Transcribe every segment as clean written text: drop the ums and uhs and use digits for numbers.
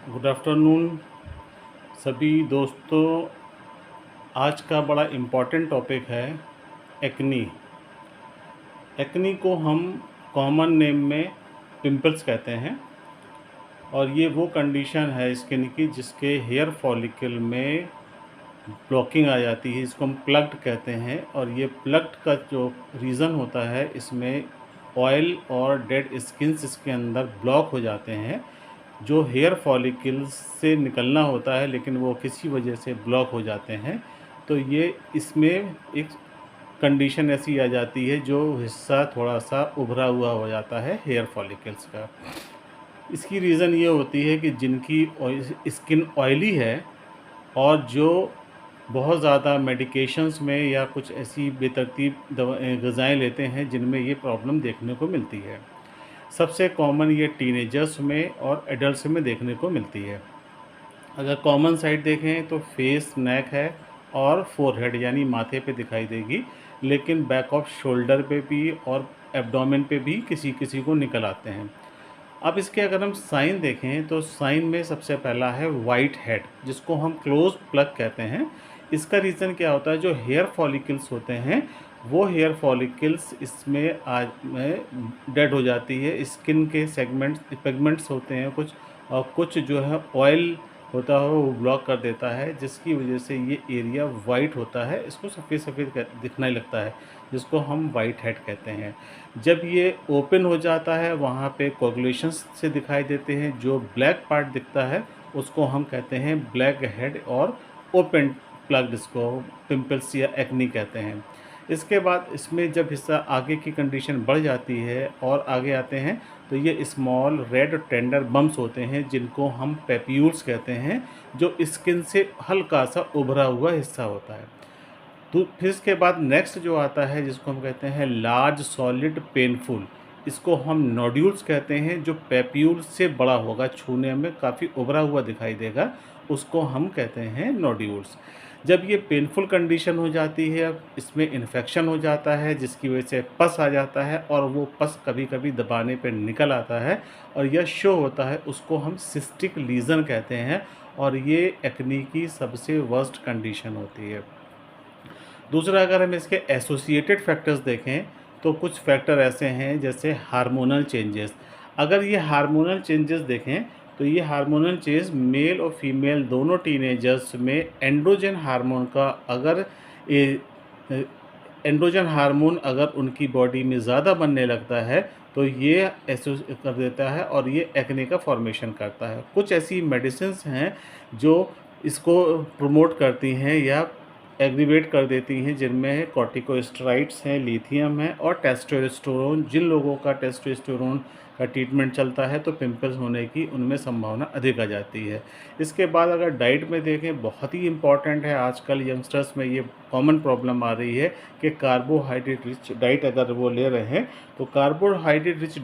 Good afternoon सभी दोस्तों। आज का बड़ा इम्पॉर्टेंट टॉपिक है एक्नी। एक्नी को हम कॉमन नेम में पिंपल्स कहते हैं और ये वो कंडीशन है स्किन की जिसके हेयर फॉलिकल में ब्लॉकिंग आ जाती है। इसको हम प्लग्ड कहते हैं और ये प्लग्ड का जो रीज़न होता है इसमें ऑयल और डेड स्किन्स इसके अंदर ब्लॉक हो जाते हैं जो हेयर फॉलिकल्स से निकलना होता है, लेकिन वो किसी वजह से ब्लॉक हो जाते हैं। तो ये इसमें एक कंडीशन ऐसी आ जाती है जो हिस्सा थोड़ा सा उभरा हुआ हो जाता है हेयर फॉलिकल्स का। इसकी रीज़न ये होती है कि जिनकी स्किन ऑयली है और जो बहुत ज़्यादा मेडिकेशंस में या कुछ ऐसी बेतरतीब ग़िज़ाएँ लेते हैं जिनमें ये प्रॉब्लम देखने को मिलती है। सबसे कॉमन ये टीनेजर्स में और एडल्ट्स में देखने को मिलती है। अगर कॉमन साइड देखें तो फेस, नेक है और फोरहेड यानी माथे पे दिखाई देगी, लेकिन बैक ऑफ शोल्डर पे भी और एब्डोमेन पे भी किसी किसी को निकल आते हैं। अब इसके अगर हम साइन देखें तो साइन में सबसे पहला है वाइट हेड, जिसको हम क्लोज प्लग कहते हैं। इसका रीज़न क्या होता है, जो हेयर फॉलिकल्स होते हैं वो हेयर फॉलिकल्स इसमें आज में डेड हो जाती है। स्किन के सेगमेंट्स पिगमेंट्स होते हैं कुछ, और कुछ जो है ऑयल होता है वो ब्लॉक कर देता है, जिसकी वजह से ये एरिया वाइट होता है। इसको सफ़ेद सफ़ेद दिखने लगता है, जिसको हम वाइट हेड कहते हैं। जब ये ओपन हो जाता है वहाँ पे कोगुलेशंस से दिखाई देते हैं। जो ब्लैक पार्ट दिखता है उसको हम कहते हैं ब्लैक हेड और ओपन प्लग्ड, इसको पिंपल्स या एक्नी कहते हैं। इसके बाद इसमें जब हिस्सा आगे की कंडीशन बढ़ जाती है और आगे आते हैं तो ये स्मॉल रेड टेंडर बम्स होते हैं जिनको हम पेप्यूल्स कहते हैं, जो स्किन से हल्का सा उभरा हुआ हिस्सा होता है। तो फिर इसके बाद नेक्स्ट जो आता है जिसको हम कहते हैं लार्ज सॉलिड पेनफुल, इसको हम नोड्यूल्स कहते हैं। जो पेप्यूल से बड़ा होगा, छूने में काफ़ी उभरा हुआ दिखाई देगा, उसको हम कहते हैं नोड्यूल्स। जब ये पेनफुल कंडीशन हो जाती है, अब इसमें इन्फेक्शन हो जाता है जिसकी वजह से पस आ जाता है और वो पस कभी कभी दबाने पर निकल आता है और यह शो होता है, उसको हम सिस्टिक लीजन कहते हैं और ये एक्नी की सबसे वर्स्ट कंडीशन होती है। दूसरा, अगर हम इसके एसोसिएटेड फैक्टर्स देखें तो कुछ फैक्टर ऐसे हैं जैसे हार्मोनल चेंजेस। अगर ये हार्मोनल चेंजेस देखें तो ये हार्मोनल चेंज मेल और फीमेल दोनों टीनेजर्स में एंड्रोजन हार्मोन का अगर एंड्रोजन हार्मोन अगर उनकी बॉडी में ज़्यादा बनने लगता है तो ये ऐसे कर देता है और ये एक्ने का फॉर्मेशन करता है। कुछ ऐसी मेडिसिन्स हैं जो इसको प्रमोट करती हैं या एग्रीवेट कर देती हैं, जिनमें कॉर्टिकोस्टेरॉइड्स हैं, लिथियम है और टेस्टोस्टेरोन। जिन लोगों का टेस्टोस्टेरोन का ट्रीटमेंट चलता है तो पिंपल्स होने की उनमें संभावना अधिक आ जाती है। इसके बाद अगर डाइट में देखें, बहुत ही इम्पॉर्टेंट है, आजकल यंगस्टर्स में ये कॉमन प्रॉब्लम आ रही है कि कार्बोहाइड्रेट रिच डाइट अगर वो ले रहे हैं तो कार्बोहाइड्रेट रिच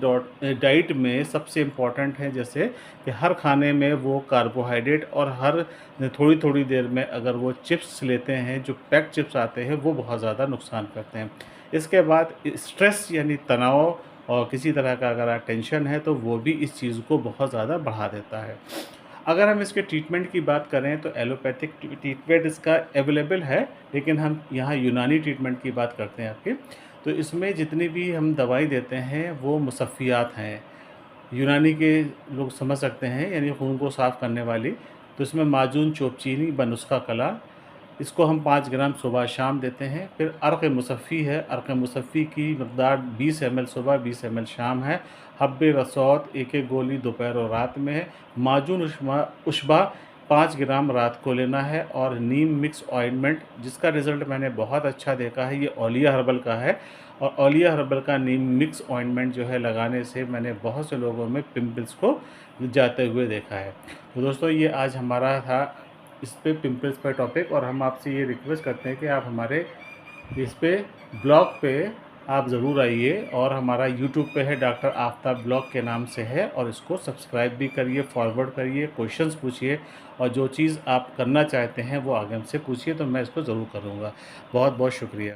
डाइट में सबसे इम्पॉर्टेंट है जैसे कि हर खाने में वो कार्बोहाइड्रेट, और हर थोड़ी थोड़ी देर में अगर वो चिप्स लेते हैं, जो पैक्ड चिप्स आते हैं, वो बहुत ज़्यादा नुकसान करते हैं। इसके बाद स्ट्रेस यानी तनाव और किसी तरह का अगर टेंशन है तो वो भी इस चीज़ को बहुत ज़्यादा बढ़ा देता है। अगर हम इसके ट्रीटमेंट की बात करें तो एलोपैथिक ट्रीटमेंट इसका अवेलेबल है, लेकिन हम यहाँ यूनानी ट्रीटमेंट की बात करते हैं आपके। तो इसमें जितनी भी हम दवाई देते हैं वो मुसफ़ियात हैं, यूनानी के लोग समझ सकते हैं, यानी खून को साफ़ करने वाली। तो इसमें माजून, चोपचीनी, बनुस्खा कला, इसको हम 5 ग्राम सुबह शाम देते हैं। फिर अर्क़ मुसफ़ी है, अर्क़ मुसफ़ी की मकदार 20 ml सुबह, 20 ml शाम है। हब्बे रसौत 1-1 गोली दोपहर और रात में है। माजून उशबा 5 ग्राम रात को लेना है। और नीम मिक्स ऑइंटमेंट, जिसका रिज़ल्ट मैंने बहुत अच्छा देखा है, ये ओलिया हर्बल का है और ओलिया हर्बल का नीम मिक्स ऑइंटमेंट जो है लगाने से मैंने बहुत से लोगों में पिंपल्स को जाते हुए देखा है। तो दोस्तों, ये आज हमारा था इस पे पिंपल्स पर टॉपिक, और हम आपसे ये रिक्वेस्ट करते हैं कि आप हमारे इस पे ब्लॉग पे आप ज़रूर आइए, और हमारा यूट्यूब पे है डॉक्टर आफ्ताब ब्लॉग के नाम से है, और इसको सब्सक्राइब भी करिए, फॉरवर्ड करिए, क्वेश्चंस पूछिए, और जो चीज़ आप करना चाहते हैं वो आगे हमसे पूछिए तो मैं इसको ज़रूर करूँगा। बहुत बहुत शुक्रिया।